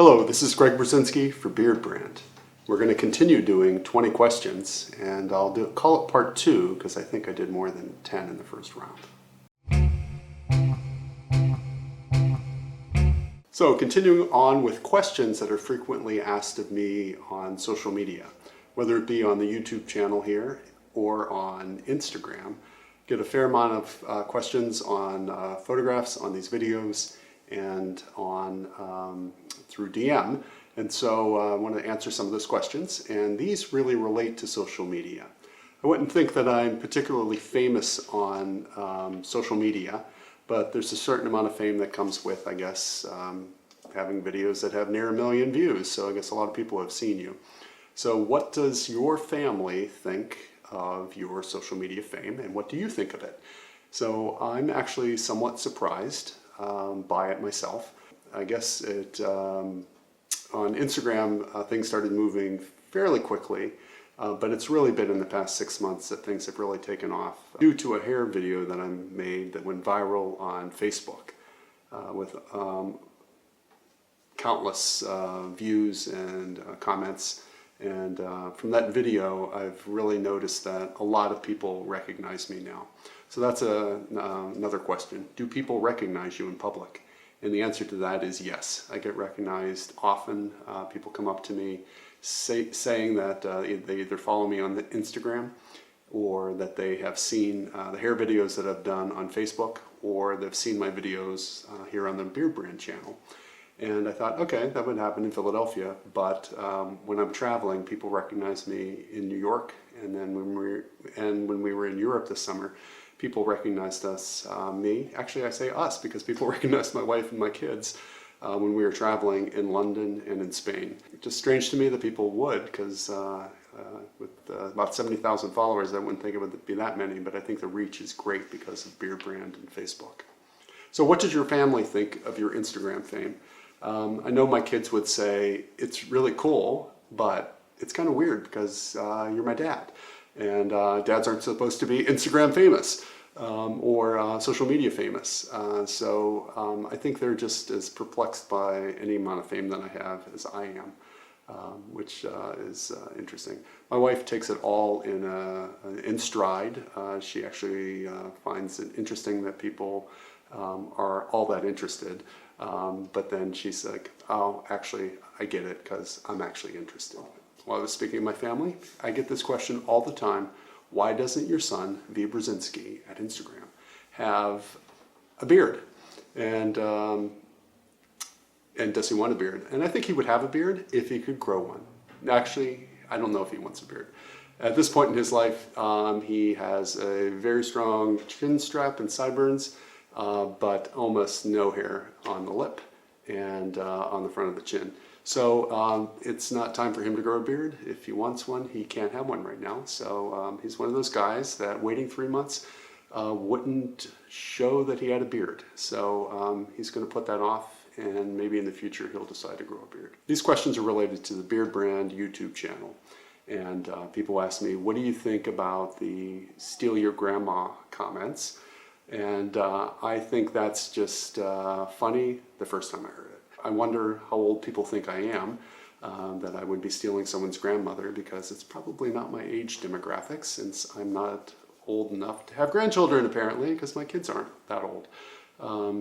Hello, this is Greg Berzinsky for Beardbrand. We're going to continue doing 20 questions, and call it part 2 because I think I did more than 10 in the first round. So continuing on with questions that are frequently asked of me on social media, whether it be on the YouTube channel here or on Instagram. Get a fair amount of questions on photographs on these videos and on through DM, and so I want to answer some of those questions, and these really relate to social media. I wouldn't think that I'm particularly famous on social media, but there's a certain amount of fame that comes with, I guess, having videos that have near 1 million views, so I guess a lot of people have seen you. So what does your family think of your social media fame, and what do you think of it? So I'm actually somewhat surprised by it myself. I guess on Instagram things started moving fairly quickly, but it's really been in the past 6 months that things have really taken off due to a hair video that I made that went viral on Facebook with countless views and comments. And from that video, I've really noticed that a lot of people recognize me now. So that's another question. Do people recognize you in public? And the answer to that is yes. I get recognized often. People come up to me saying that they either follow me on the Instagram, or that they have seen the hair videos that I've done on Facebook, or they've seen my videos here on the Beardbrand channel. And I thought, okay, that would happen in Philadelphia, but when I'm traveling, people recognize me in New York, and then when we were in Europe this summer, people recognized actually I say us, because people recognized my wife and my kids when we were traveling in London and in Spain. It's just strange to me that people would, because with about 70,000 followers, I wouldn't think it would be that many, but I think the reach is great because of Beardbrand and Facebook. So what did your family think of your Instagram fame? I know my kids would say, it's really cool, but it's kind of weird because you're my dad. And dads aren't supposed to be Instagram famous or social media famous. So I think they're just as perplexed by any amount of fame that I have as I am, which is interesting. My wife takes it all in stride. She actually finds it interesting that people are all that interested. But then she's like, oh, actually, I get it because I'm actually interested. While I was speaking of my family, I get this question all the time. Why doesn't your son, V. Berzinsky, at Instagram, have a beard? And does he want a beard? And I think he would have a beard if he could grow one. Actually, I don't know if he wants a beard. At this point in his life, he has a very strong chin strap and sideburns, but almost no hair on the lip and on the front of the chin. So it's not time for him to grow a beard. If he wants one, he can't have one right now. So he's one of those guys that waiting 3 months wouldn't show that he had a beard. So he's going to put that off, and maybe in the future he'll decide to grow a beard. These questions are related to the Beardbrand YouTube channel. And people ask me, what do you think about the steal your grandma comments? And I think that's just funny the first time I heard it. I wonder how old people think I am, that I would be stealing someone's grandmother, because it's probably not my age demographic, since I'm not old enough to have grandchildren, apparently, because my kids aren't that old.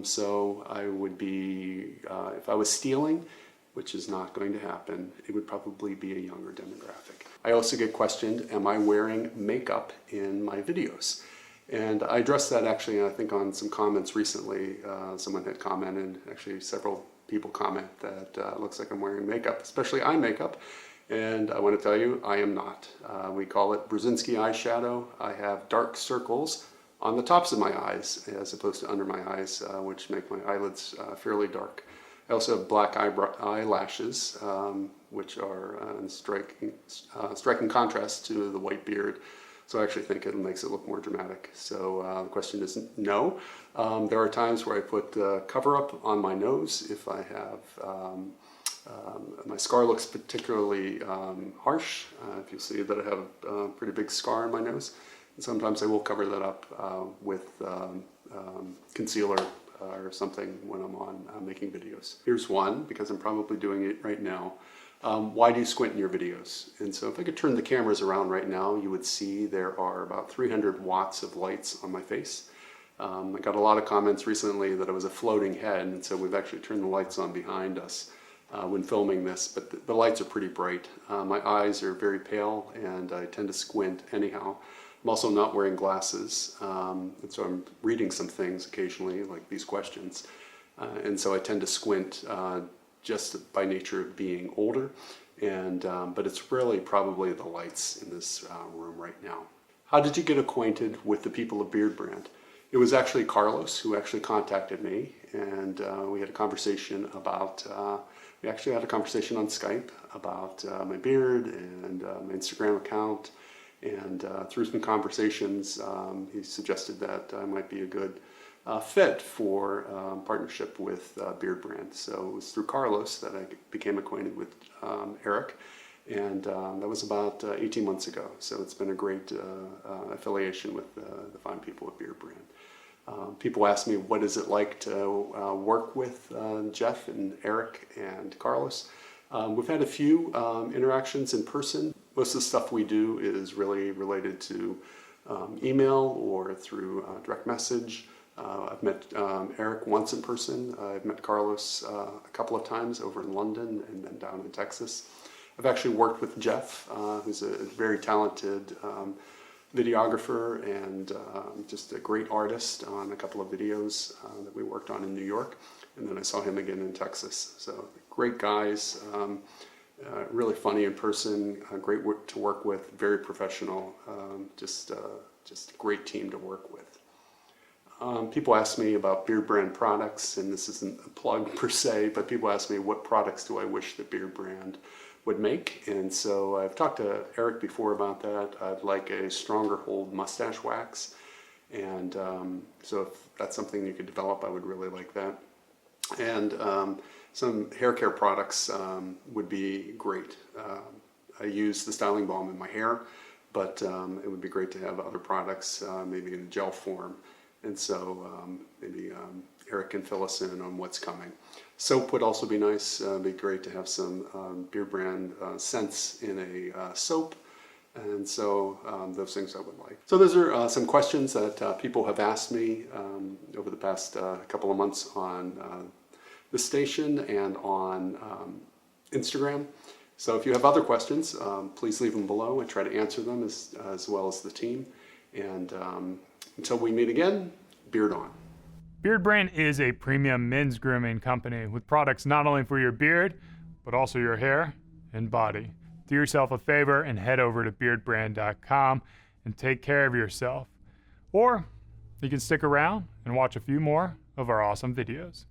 So I would be, if I was stealing, which is not going to happen, it would probably be a younger demographic. I also get questioned, am I wearing makeup in my videos? And I addressed that actually, I think, on some comments recently. Someone had commented, actually several people comment that it looks like I'm wearing makeup, especially eye makeup. And I want to tell you, I am not. We call it Berzinsky eyeshadow. I have dark circles on the tops of my eyes as opposed to under my eyes, which make my eyelids fairly dark. I also have black eyelashes, which are in striking contrast to the white beard. So I actually think it makes it look more dramatic. So the question is no. There are times where I put cover up on my nose if I have, my scar looks particularly harsh. If you see that I have a pretty big scar on my nose. And sometimes I will cover that up with concealer or something when I'm on making videos. Here's one, because I'm probably doing it right now. Why do you squint in your videos? And so if I could turn the cameras around right now, you would see there are about 300 watts of lights on my face. I got a lot of comments recently that I was a floating head, and so we've actually turned the lights on behind us when filming this, but the lights are pretty bright. My eyes are very pale, and I tend to squint anyhow. I'm also not wearing glasses, and so I'm reading some things occasionally, like these questions, and so I tend to squint just by nature of being older, and but it's really probably the lights in this room right now. How did you get acquainted with the people of Beardbrand? It was actually Carlos who actually contacted me, and we had a conversation about, we actually had a conversation on Skype about my beard and my Instagram account, and through some conversations he suggested that I might be a good fit for partnership with Beardbrand. So it was through Carlos that I became acquainted with Eric, and that was about 18 months ago. So it's been a great affiliation with the fine people at Beardbrand. People ask me, what is it like to work with Jeff and Eric and Carlos? We've had a few interactions in person. Most of the stuff we do is really related to email or through direct message. I've met Eric once in person. I've met Carlos a couple of times over in London and then down in Texas. I've actually worked with Jeff, who's a very talented videographer and just a great artist on a couple of videos that we worked on in New York. And then I saw him again in Texas. So great guys, really funny in person, great to work with, very professional, just a great team to work with. People ask me about Beardbrand products, and this isn't a plug per se, but people ask me what products do I wish that Beardbrand would make. And so I've talked to Eric before about that. I'd like a stronger hold mustache wax, and so if that's something you could develop, I would really like that. And some hair care products would be great. I use the styling balm in my hair, but it would be great to have other products, maybe in gel form. And so maybe Eric can fill us in on what's coming. Soap would also be nice. It'd be great to have some Beardbrand scents in a soap. And so those things I would like. So those are some questions that people have asked me over the past couple of months on the station and on Instagram. So if you have other questions, please leave them below. I try to answer them as well as the team. And until we meet again, beard on. Beardbrand is a premium men's grooming company with products not only for your beard, but also your hair and body. Do yourself a favor and head over to beardbrand.com and take care of yourself. Or you can stick around and watch a few more of our awesome videos.